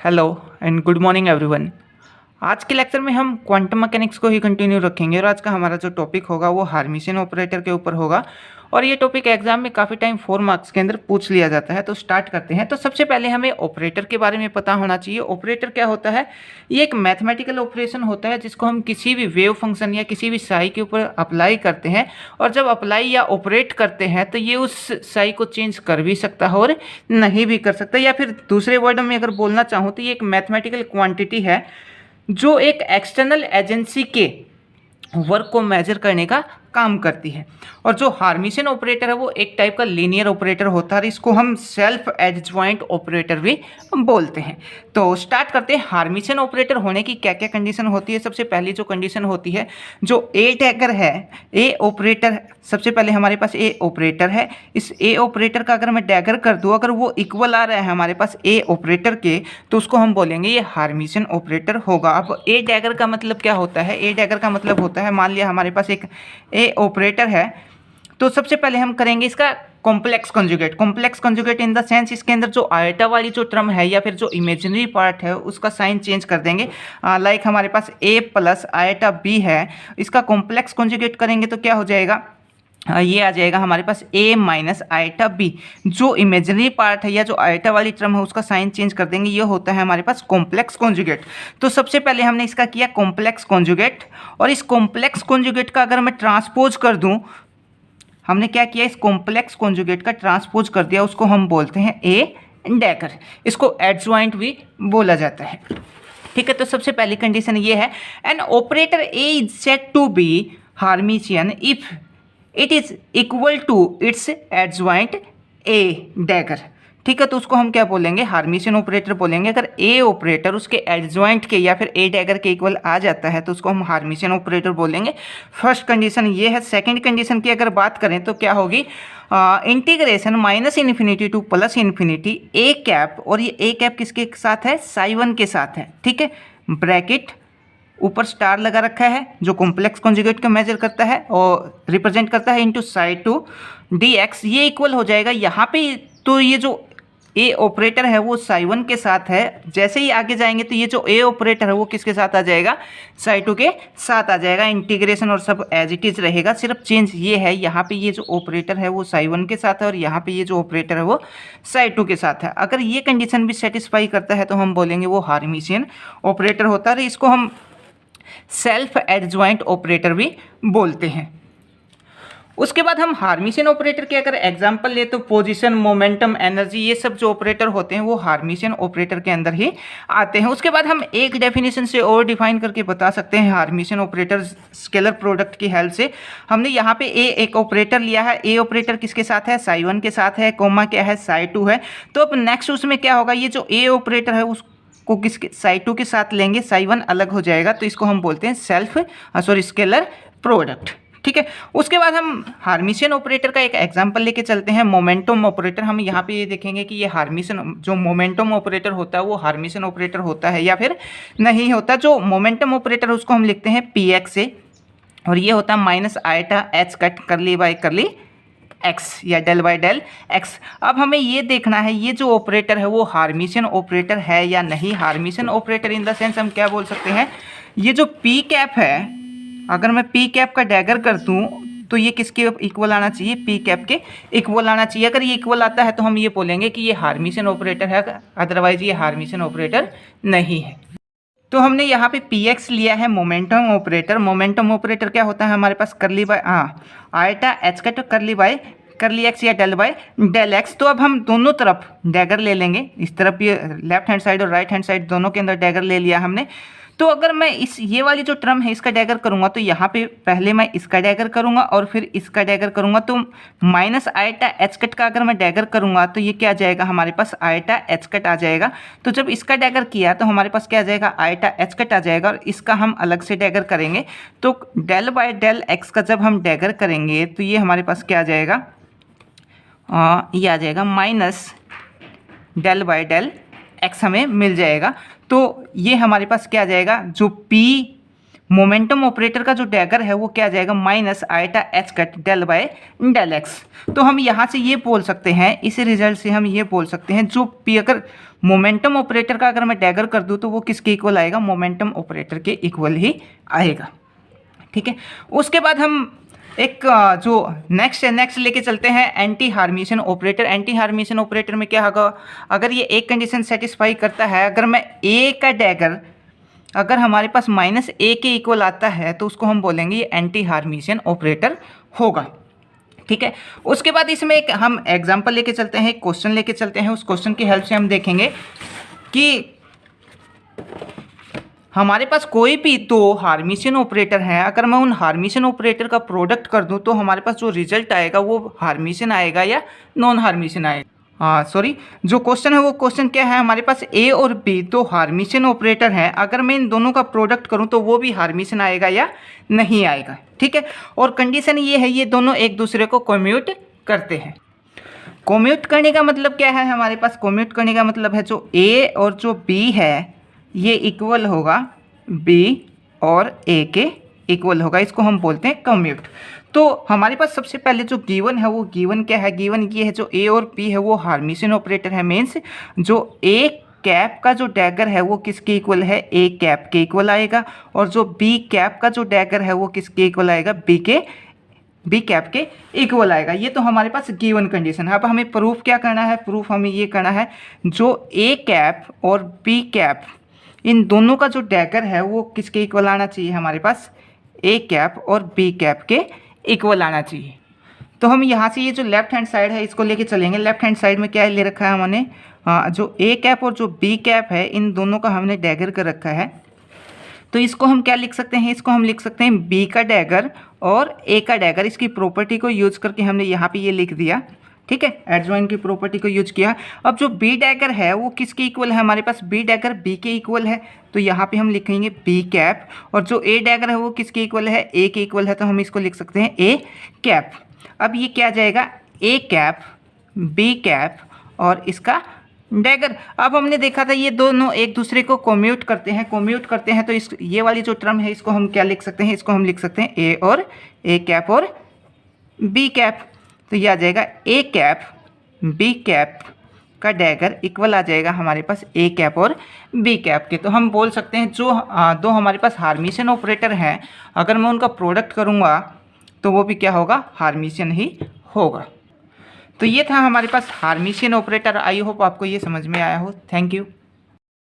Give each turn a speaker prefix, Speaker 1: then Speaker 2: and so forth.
Speaker 1: Hello and good morning everyone. आज के lecture में हम क्वांटम मैकेनिक्स को ही कंटिन्यू रखेंगे और आज का हमारा जो टॉपिक होगा वो हार्मिशन ऑपरेटर के ऊपर होगा। और ये टॉपिक एग्जाम में काफ़ी टाइम 4 मार्क्स के अंदर पूछ लिया जाता है। तो स्टार्ट करते हैं। तो सबसे पहले हमें ऑपरेटर के बारे में पता होना चाहिए। ऑपरेटर क्या होता है? ये एक मैथमेटिकल ऑपरेशन होता है जिसको हम किसी भी वेव फंक्शन या किसी भी साई के ऊपर अप्लाई करते हैं। और जब अप्लाई या ऑपरेट करते हैं तो ये उस साई को चेंज कर भी सकता है और नहीं भी कर सकता। या फिर दूसरे वर्ड में अगर बोलना चाहूँ तो ये एक मैथमेटिकल क्वांटिटी है जो एक एक्सटर्नल एजेंसी के वर्क को मेजर करने का काम करती है। और जो हार्मिशन ऑपरेटर है वो एक टाइप का लीनियर ऑपरेटर होता है। इसको हम सेल्फ एडज्वाइंट ऑपरेटर भी बोलते हैं। तो स्टार्ट करते हैं। हार्मिशन ऑपरेटर होने की क्या क्या कंडीशन होती है। सबसे पहली जो कंडीशन होती है, जो ए टैगर है, ए ऑपरेटर, सबसे पहले हमारे पास ए ऑपरेटर है। इस ए ऑपरेटर का अगर मैं डैगर कर दूँ, अगर वो इक्वल आ रहा है हमारे पास ए ऑपरेटर के, तो उसको हम बोलेंगे ये हार्मिशन ऑपरेटर होगा। अब ए डैगर का मतलब क्या होता है? ए डैगर का मतलब होता है, मान लिया हमारे पास एक ए ऑपरेटर है, तो सबसे पहले हम करेंगे इसका complex conjugate. Complex conjugate in the sense इसके अंदर जो आयटा वाली जो टर्म है या फिर जो इमेजिनरी पार्ट है उसका साइन चेंज कर देंगे। लाइक हमारे पास a प्लस आयटा b है, इसका कॉम्प्लेक्स कॉन्जुगेट करेंगे तो क्या हो जाएगा? ये आ जाएगा हमारे पास a माइनस आयटा b। जो इमेजिनरी पार्ट है या जो आयटा वाली टर्म है उसका साइन चेंज कर देंगे, ये होता है हमारे पास कॉम्प्लेक्स कॉन्जुगेट। तो सबसे पहले हमने इसका किया कॉम्प्लेक्स कॉन्जुगेट, और इस कॉम्प्लेक्स कॉन्जुगेट का अगर मैं ट्रांसपोज कर दूं, हमने क्या किया, इस कॉम्प्लेक्स कॉन्जुगेट का ट्रांसपोज कर दिया, उसको हम बोलते हैं ए डैगर। इसको एडज्वाइंट भी बोला जाता है। ठीक है, तो सबसे पहली कंडीशन ये है, an operator A is said to be Hermitian if it is equal to its adjoint A dagger. ठीक है, तो उसको हम क्या बोलेंगे? हार्मिशियन ऑपरेटर बोलेंगे। अगर ए ऑपरेटर उसके एडज्वाइंट के या फिर ए डैगर के इक्वल आ जाता है तो उसको हम हार्मिशियन ऑपरेटर बोलेंगे। फर्स्ट कंडीशन ये है। सेकंड कंडीशन की अगर बात करें तो क्या होगी? Integration minus infinity to plus infinity a cap, और ये ए कैप किसके साथ है? साई वन के साथ है। ठीक है, ब्रैकेट ऊपर स्टार लगा रखा है जो कॉम्प्लेक्स कॉन्जुगेट को मेजर करता है और रिप्रेजेंट करता है into Sai to D x. ये इक्वल हो जाएगा यहाँ पे। तो ये जो ए ऑपरेटर है वो साई वन के साथ है। जैसे ही आगे जाएंगे तो ये जो ए ऑपरेटर है वो किसके साथ आ जाएगा? साई टू के साथ आ जाएगा। इंटीग्रेशन और सब एज इट इज रहेगा, सिर्फ चेंज ये है, यहाँ पे ये जो ऑपरेटर है वो साई वन के साथ है और यहाँ पे ये जो ऑपरेटर है वो साई टू के साथ है। अगर ये कंडीशन भी सेटिस्फाई करता है तो हम बोलेंगे वो हार्मिशियन ऑपरेटर होता है। इसको हम सेल्फ एडज्वाइंट ऑपरेटर भी बोलते हैं। उसके बाद हम हार्मिशियन ऑपरेटर के अगर एग्जांपल ले तो पोजीशन, मोमेंटम, एनर्जी, ये सब जो ऑपरेटर होते हैं वो हार्मिशियन ऑपरेटर के अंदर ही आते हैं। उसके बाद हम एक डेफिनेशन से और डिफाइन करके बता सकते हैं हार्मिशियन ऑपरेटर स्केलर प्रोडक्ट की हेल्प से। हमने यहाँ पे ए एक ऑपरेटर लिया है। ए ऑपरेटर किसके साथ है? साई वन के साथ है, कोमा क्या है? साई टू है। तो अब नेक्स्ट उसमें क्या होगा? ये जो ए ऑपरेटर है उस को किसके साई टू के साथ लेंगे, साई वन अलग हो जाएगा, तो इसको हम बोलते हैं स्केलर प्रोडक्ट। ठीक है, उसके बाद हम हार्मिशियन ऑपरेटर का एक एग्जांपल लेके चलते हैं, मोमेंटम ऑपरेटर। हम यहाँ पे ये देखेंगे कि ये हार्मिशियन जो मोमेंटम ऑपरेटर होता है वो हार्मिशियन ऑपरेटर होता है या फिर नहीं होता। जो मोमेंटम ऑपरेटर उसको हम लिखते हैं पी एक्स से, और ये होता है minus eta h cut curly by curly x या डेल बाय डेल एक्स। अब हमें ये देखना है ये जो ऑपरेटर है वो हार्मिशियन ऑपरेटर है या नहीं। हार्मिशियन ऑपरेटर इन द सेंस हम क्या बोल सकते हैं, ये जो पी कैप है, अगर मैं पी कैप का डैगर कर दूं तो ये किसके इक्वल आना चाहिए? पी कैप के इक्वल आना चाहिए। अगर ये इक्वल आता है तो हम ये बोलेंगे कि ये हार्मिशियन ऑपरेटर है, अदरवाइज ये हार्मिशियन ऑपरेटर नहीं है। तो हमने यहाँ पे पी एक्स लिया है मोमेंटम ऑपरेटर। मोमेंटम ऑपरेटर क्या होता है हमारे पास? Curly by iota h cut curly by curly x या डेल बाय डेल एक्स। तो अब हम दोनों तरफ डैगर ले लेंगे, इस तरफ ये लेफ्ट हैंड साइड और राइट हैंड साइड दोनों के अंदर डैगर ले लिया हमने। तो अगर मैं ये वाली जो टर्म है इसका डैगर करूँगा तो यहाँ पे पहले मैं इसका डैगर करूँगा और फिर इसका डैगर करूँगा। तो माइनस आयटा एच कट का अगर मैं डैगर करूँगा तो ये क्या आ जाएगा हमारे पास? आयटा एच कट आ जाएगा। तो जब इसका डैगर किया तो हमारे पास क्या आ जाएगा? आयटा एच कट आ जाएगा, और इसका हम अलग से डैगर करेंगे। तो डेल बाय डेल एक्स का जब हम डैगर करेंगे तो ये हमारे पास क्या आ जाएगा? ये आ जाएगा minus del by del x हमें मिल जाएगा। तो ये हमारे पास क्या आ जाएगा? जो P मोमेंटम ऑपरेटर का जो डैगर है वो क्या आ जाएगा, minus eta h cut del by del x. तो हम यहाँ से ये बोल सकते हैं, इस रिजल्ट से हम ये बोल सकते हैं जो पी अगर मोमेंटम ऑपरेटर का अगर मैं डैगर कर दूँ तो वो किसके इक्वल आएगा, मोमेंटम ऑपरेटर के इक्वल ही आएगा। ठीक है, उसके बाद हम एक जो नेक्स्ट लेके चलते हैं एंटी हार्मिशन ऑपरेटर। एंटी हार्मिशन ऑपरेटर में क्या होगा, अगर ये एक कंडीशन सेटिस्फाई करता है, अगर मैं ए का डैगर अगर हमारे पास माइनस ए के इक्वल आता है तो उसको हम बोलेंगे ये एंटी हार्मिशन ऑपरेटर होगा। ठीक है, उसके बाद इसमें एक हम एग्जांपल लेके चलते हैं, एक क्वेश्चन लेके चलते हैं। उस क्वेश्चन की हेल्प से हम देखेंगे कि हमारे पास कोई भी दो हार्मिशन ऑपरेटर हैं, अगर मैं उन हार्मिशन ऑपरेटर का प्रोडक्ट कर दूं तो हमारे पास जो रिजल्ट आएगा वो हार्मिशन आएगा या नॉन हार्मिशन आएगा। सॉरी, जो क्वेश्चन है वो क्वेश्चन क्या है, हमारे पास ए और बी दो हार्मिशन ऑपरेटर हैं, अगर मैं इन दोनों का प्रोडक्ट करूं तो वो भी हार्मिशन आएगा या नहीं आएगा। ठीक है, और कंडीशन ये है ये दोनों एक दूसरे को कोम्यूट करते हैं। कोम्यूट करने का मतलब क्या है, हमारे पास कोम्यूट करने का मतलब है जो ए और जो बी है ये इक्वल होगा बी और ए के इक्वल होगा, इसको हम बोलते हैं कम्यूट। तो हमारे पास सबसे पहले जो गिवन है वो गिवन क्या है, गिवन ये है जो ए और बी है वो हार्मिशन ऑपरेटर है, मीन्स जो ए कैप का जो डैगर है वो किसके इक्वल है, ए कैप के इक्वल आएगा, और जो बी कैप का जो डैगर है वो किसके इक्वल आएगा, बी कैप के इक्वल आएगा। ये तो हमारे पास गिवन कंडीशन है। अब हमें प्रूफ क्या करना है, प्रूफ हमें ये करना है जो ए कैप और बी कैप इन दोनों का जो डैगर है वो किसके इक्वल आना चाहिए, हमारे पास ए कैप और बी कैप के इक्वल आना चाहिए। तो हम यहाँ से ये जो लेफ्ट हैंड साइड है इसको लेके चलेंगे। लेफ्ट हैंड साइड में क्या ले रखा है हमने, जो ए कैप और जो बी कैप है इन दोनों का हमने डैगर कर रखा है। तो इसको हम क्या लिख सकते हैं, इसको हम लिख सकते हैं बी का डैगर और ए का डैगर, इसकी प्रॉपर्टी को यूज करके हमने यहाँ पे ये लिख दिया। ठीक है, एडजॉइन की प्रॉपर्टी को यूज किया। अब जो बी डैगर है वो किसके इक्वल है, हमारे पास बी डैगर बी के इक्वल है, तो यहाँ पे हम लिखेंगे बी कैप, और जो ए डैगर है वो किसके इक्वल है, ए के इक्वल है, तो हम इसको लिख सकते हैं ए कैप। अब ये क्या जाएगा, ए कैप बी कैप और इसका डैगर। अब हमने देखा था ये दोनों एक दूसरे को कोम्यूट करते हैं, तो इस ये वाली जो टर्म है इसको हम क्या लिख सकते हैं, इसको हम लिख सकते हैं ए और ए कैप और बी कैप। तो ये आ जाएगा ए कैप बी कैप का डैगर इक्वल आ जाएगा हमारे पास ए कैप और बी कैप के। तो हम बोल सकते हैं जो दो हमारे पास हार्मिशन ऑपरेटर हैं, अगर मैं उनका प्रोडक्ट करूँगा तो वो भी क्या होगा, हार्मिशन ही होगा। तो ये था हमारे पास हार्मिशन ऑपरेटर। आई होप आपको ये समझ में आया हो। Thank you.